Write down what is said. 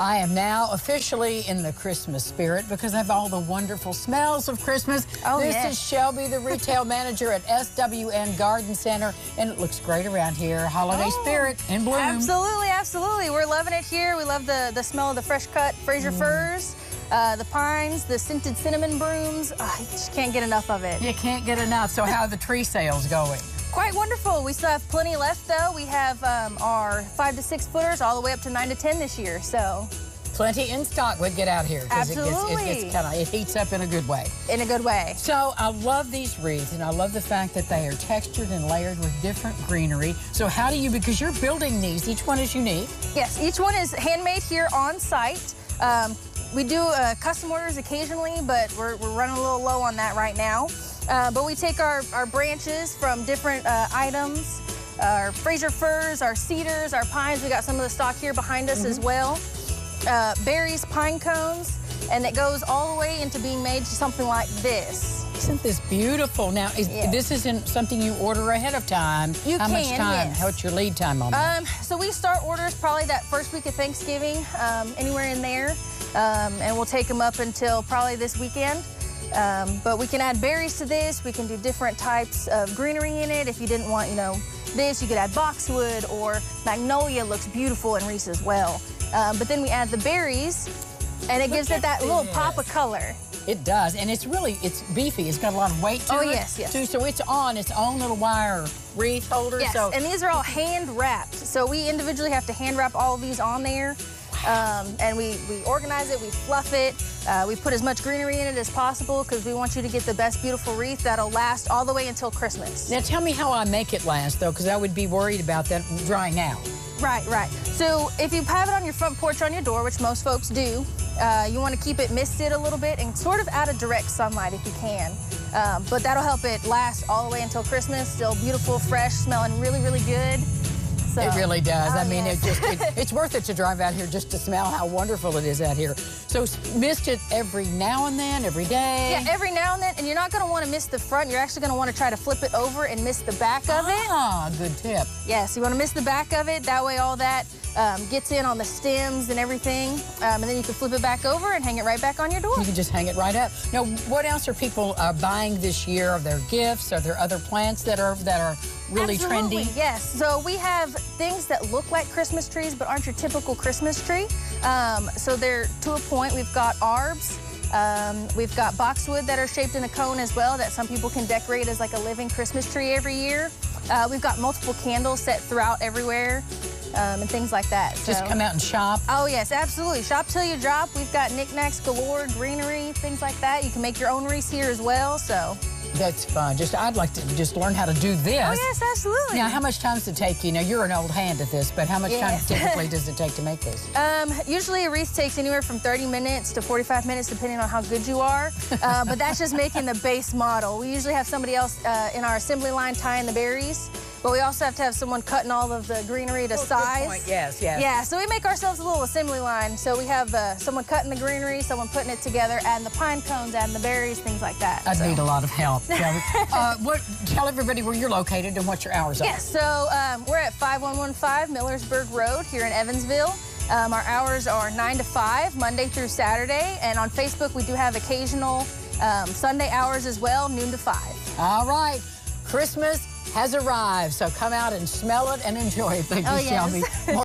I am now officially in the Christmas spirit because of all the wonderful smells of Christmas. This is Shelby, the retail manager at SWN Garden Center, and it looks great around here. Holiday spirit in bloom. Absolutely, absolutely. We're loving it here. We love the smell of the fresh cut Fraser firs, the pines, the scented cinnamon brooms. You just can't get enough of it. You can't get enough. So how are the tree sales going? Quite wonderful. We still have plenty left, though. We have our 5 to 6 footers all the way up to 9 to 10 this year. So plenty in stock would get out here. Absolutely. It heats up in a good way. In a good way. So I love these wreaths, and I love the fact that they are textured and layered with different greenery. So how do you, because you're building these, each one is unique. Yes, each one is handmade here on site. We do custom orders occasionally, but we're running a little low on that right now. But we take our branches from different items, our Fraser firs, our cedars, our pines. We got some of the stock here behind us as well. Berries, pine cones, and it goes all the way into being made to something like this. Isn't this beautiful? Now, this isn't something you order ahead of time. How much time? Yes. What's your lead time on that? So we start orders probably that first week of Thanksgiving, anywhere in there, and we'll take them up until probably this weekend. But we can add berries to this. We can do different types of greenery in it. If you didn't want, this, you could add boxwood, or magnolia looks beautiful in wreaths as well. But then we add the berries, and it gives it that little pop of color. It does, and it's beefy. It's got a lot of weight to it. Yes. Too, so it's on its own little wire wreath holder. Yes, and these are all hand wrapped. So we individually have to hand wrap all of these on there. And we organize it, we fluff it, we put as much greenery in it as possible because we want you to get the best beautiful wreath that'll last all the way until Christmas. Now tell me how I make it last, though, because I would be worried about that drying out. Right. So if you have it on your front porch on your door, which most folks do, you want to keep it misted a little bit and sort of out of direct sunlight if you can. But that'll help it last all the way until Christmas, still beautiful, fresh, smelling really, really good. So, it really does. I mean, it's worth it to drive out here just to smell how wonderful it is out here. So mist it every now and then, every day? Yeah, every now and then. And you're not going to want to mist the front. You're actually going to want to try to flip it over and mist the back of it. Ah, good tip. Yes, you want to mist the back of it. That way all that gets in on the stems and everything. And then you can flip it back over and hang it right back on your door. You can just hang it right up. Now, what else are people buying this year? Are there gifts? Are there other plants that are really Absolutely, trendy? Yes. So we have things that look like Christmas trees but aren't your typical Christmas tree. So they're to a point. We've got arbs. We've got boxwood that are shaped in a cone as well that some people can decorate as like a living Christmas tree every year. We've got multiple candles set throughout everywhere. And things like that. Just come out and shop? Oh, yes, absolutely. Shop till you drop. We've got knickknacks galore, greenery, things like that. You can make your own wreaths here as well, so. That's fun. I'd like to just learn how to do this. Oh, yes, absolutely. Now, how much time does it take you? Now, you're an old hand at this, but how much time typically does it take to make this? Usually a wreath takes anywhere from 30 minutes to 45 minutes, depending on how good you are. But that's just making the base model. We usually have somebody else in our assembly line tying the berries. But we also have to have someone cutting all of the greenery to size. Good point. Yes. Yeah, so we make ourselves a little assembly line. So we have someone cutting the greenery, someone putting it together, adding the pine cones, adding the berries, things like that. I'd need a lot of help. Tell everybody where you're located and what your hours are. Yes, so we're at 5115 Millersburg Road here in Evansville. Our hours are 9 to 5, Monday through Saturday. And on Facebook, we do have occasional Sunday hours as well, noon to 5. All right. Christmas has arrived, so come out and smell it and enjoy it. Thank you, Shelby.